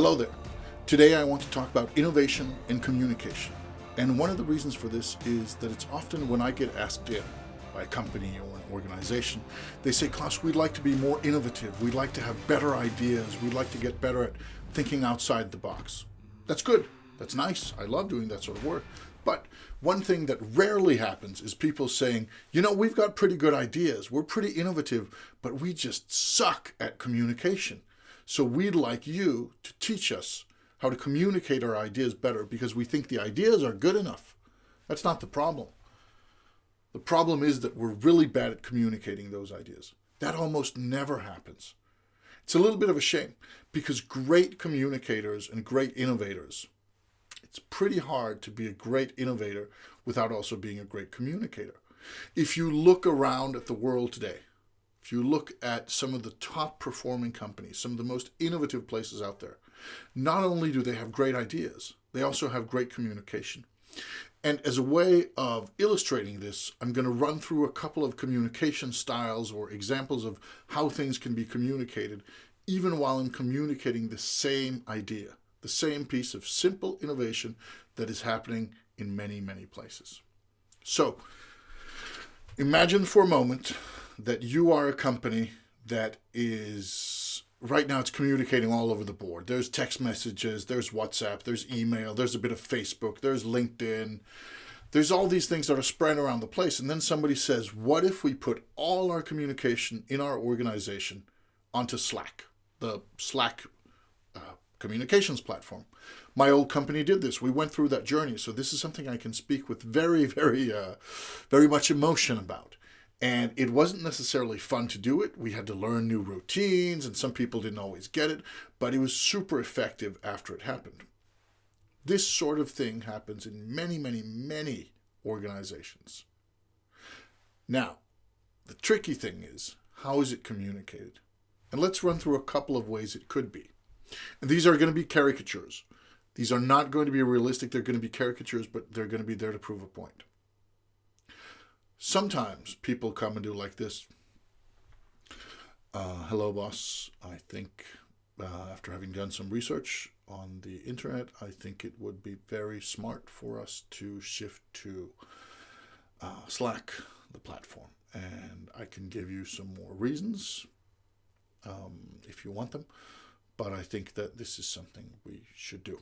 Hello there. Today I want to talk about innovation in communication. And one of the reasons for this is that it's often when I get asked in by a company or an organization, they say, Claus, we'd like to be more innovative. We'd like to have better ideas. We'd like to get better at thinking outside the box. That's good. That's nice. I love doing that sort of work. But one thing that rarely happens is people saying, we've got pretty good ideas. We're pretty innovative, but we just suck at communication. So we'd like you to teach us how to communicate our ideas better because we think the ideas are good enough. That's not the problem. The problem is that we're really bad at communicating those ideas. That almost never happens. It's a little bit of a shame because great communicators and great innovators, it's pretty hard to be a great innovator without also being a great communicator. If you look around at the world today, if you look at some of the top performing companies, some of the most innovative places out there, not only do they have great ideas, they also have great communication. And as a way of illustrating this, I'm going to run through a couple of communication styles or examples of how things can be communicated, even while I'm communicating the same idea, the same piece of simple innovation that is happening in many, many places. So, imagine for a moment that you are a company that is, right now it's communicating all over the board. There's text messages, there's WhatsApp, there's email, there's a bit of Facebook, there's LinkedIn. There's all these things that are spread around the place. And then somebody says, what if we put all our communication in our organization onto Slack, the Slack communications platform? My old company did this. We went through that journey. So this is something I can speak with very, very much emotion about. And it wasn't necessarily fun to do it. We had to learn new routines, and some people didn't always get it, but it was super effective after it happened. This sort of thing happens in many, many, many organizations. Now, the tricky thing is, how is it communicated? And let's run through a couple of ways it could be. And these are going to be caricatures. These are not going to be realistic. They're going to be caricatures, but they're going to be there to prove a point. Sometimes people come and do like this. Hello, boss. I think after having done some research on the internet, I think it would be very smart for us to shift to Slack, the platform. And I can give you some more reasons if you want them. But I think that this is something we should do.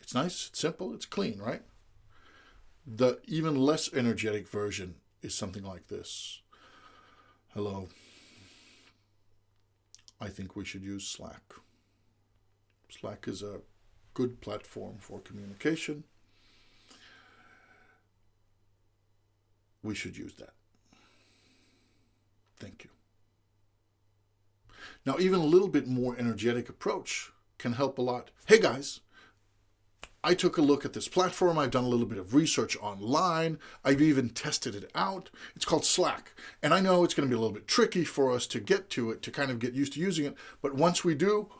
It's nice, it's simple, it's clean, right? The even less energetic version is something like this. Hello. I think we should use Slack. Slack is a good platform for communication. We should use that. Thank you. Now, even a little bit more energetic approach can help a lot. Hey guys, I took a look at this platform. I've done a little bit of research online. I've even tested it out. It's called Slack. And I know it's going to be a little bit tricky for us to get to it, to kind of get used to using it. But once we do,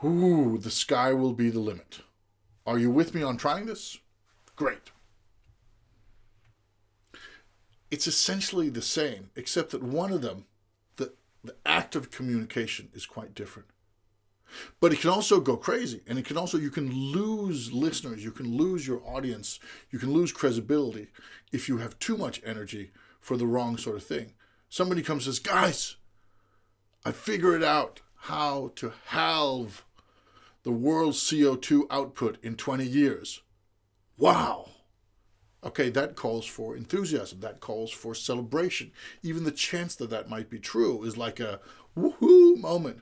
the sky will be the limit. Are you with me on trying this? Great. It's essentially the same, except that one of them, the act of communication, is quite different. But it can also go crazy, and you can lose listeners, you can lose your audience, you can lose credibility if you have too much energy for the wrong sort of thing. Somebody comes and says, guys, I figured out how to halve the world's CO2 output in 20 years. Wow. Okay, that calls for enthusiasm, that calls for celebration. Even the chance that that might be true is like a woohoo moment.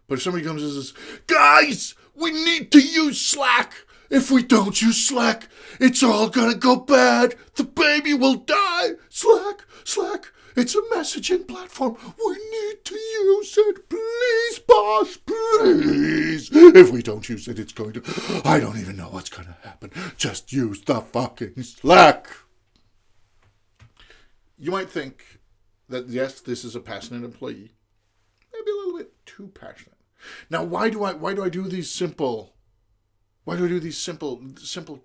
But if somebody comes and says, guys, we need to use Slack. If we don't use Slack, it's all going to go bad. The baby will die. Slack. It's a messaging platform. We need to use it. Please, boss, please. If we don't use it, it's going to... I don't even know what's going to happen. Just use the fucking Slack. You might think that, yes, this is a passionate employee. Maybe a little bit too passionate. Now, why do I do these simple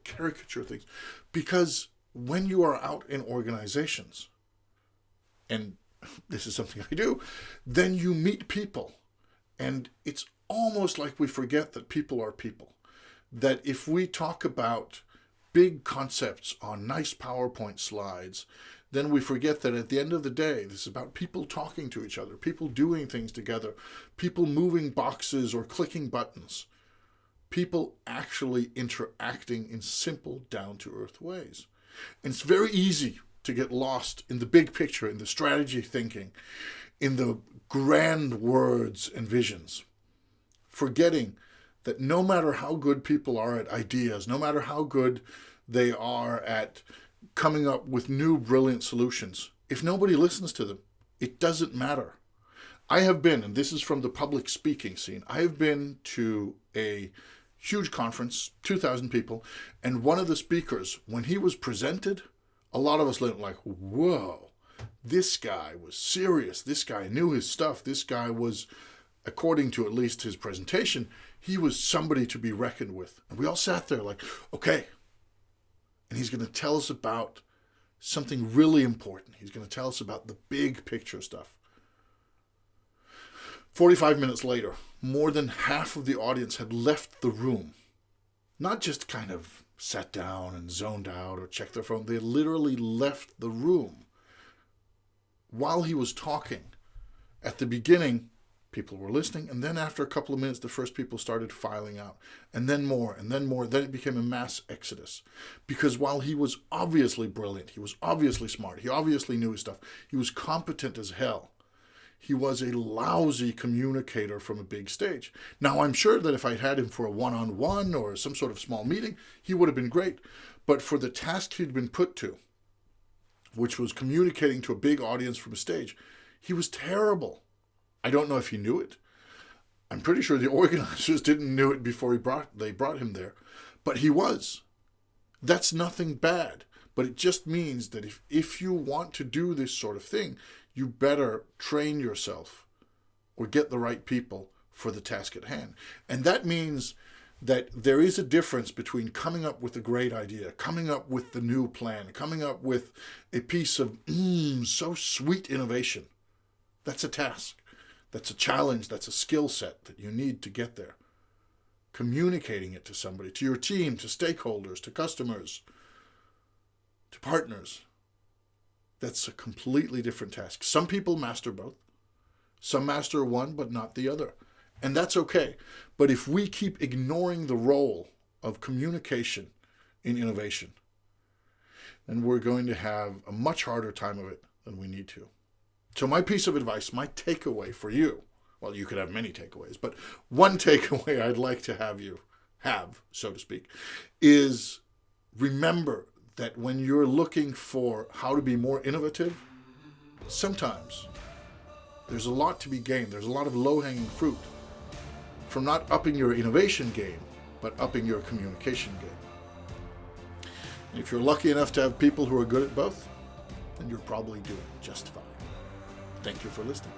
caricature things? Because when you are out in organizations, and this is something I do, then you meet people And it's almost like we forget that people are people. That if we talk about big concepts on nice PowerPoint slides, then we forget that at the end of the day, this is about people talking to each other, people doing things together, people moving boxes or clicking buttons, people actually interacting in simple, down-to-earth ways. And it's very easy to get lost in the big picture, in the strategy thinking, in the grand words and visions, forgetting that no matter how good people are at ideas, no matter how good they are at coming up with new brilliant solutions, if nobody listens to them, it doesn't matter. I have been, and this is from the public speaking scene, I have been to a huge conference, 2,000 people, and one of the speakers, when he was presented, a lot of us went like, whoa, this guy was serious, this guy knew his stuff, this guy was, according to at least his presentation, he was somebody to be reckoned with. And we all sat there like, okay. And he's going to tell us about something really important. He's going to tell us about the big picture stuff. 45 minutes later, more than half of the audience had left the room. Not just kind of sat down and zoned out or checked their phone. They literally left the room. While he was talking, at the beginning, people were listening, and then after a couple of minutes, the first people started filing out, and then more, and then more. Then it became a mass exodus. Because while he was obviously brilliant, he was obviously smart, he obviously knew his stuff, he was competent as hell, he was a lousy communicator from a big stage. Now, I'm sure that if I'd had him for a one-on-one or some sort of small meeting, he would have been great. But for the task he'd been put to, which was communicating to a big audience from a stage, he was terrible. I don't know if he knew it. I'm pretty sure the organizers didn't know it before they brought him there. But he was. That's nothing bad. But it just means that if you want to do this sort of thing, you better train yourself or get the right people for the task at hand. And that means that there is a difference between coming up with a great idea, coming up with the new plan, coming up with a piece of so sweet innovation. That's a task. That's a challenge, that's a skill set that you need to get there. Communicating it to somebody, to your team, to stakeholders, to customers, to partners. That's a completely different task. Some people master both. Some master one, but not the other. And that's okay. But if we keep ignoring the role of communication in innovation, then we're going to have a much harder time of it than we need to. So my piece of advice, my takeaway for you, well, you could have many takeaways, but one takeaway I'd like to have you have, so to speak, is remember that when you're looking for how to be more innovative, sometimes there's a lot to be gained. There's a lot of low-hanging fruit from not upping your innovation game, but upping your communication game. And if you're lucky enough to have people who are good at both, then you're probably doing just fine. Thank you for listening.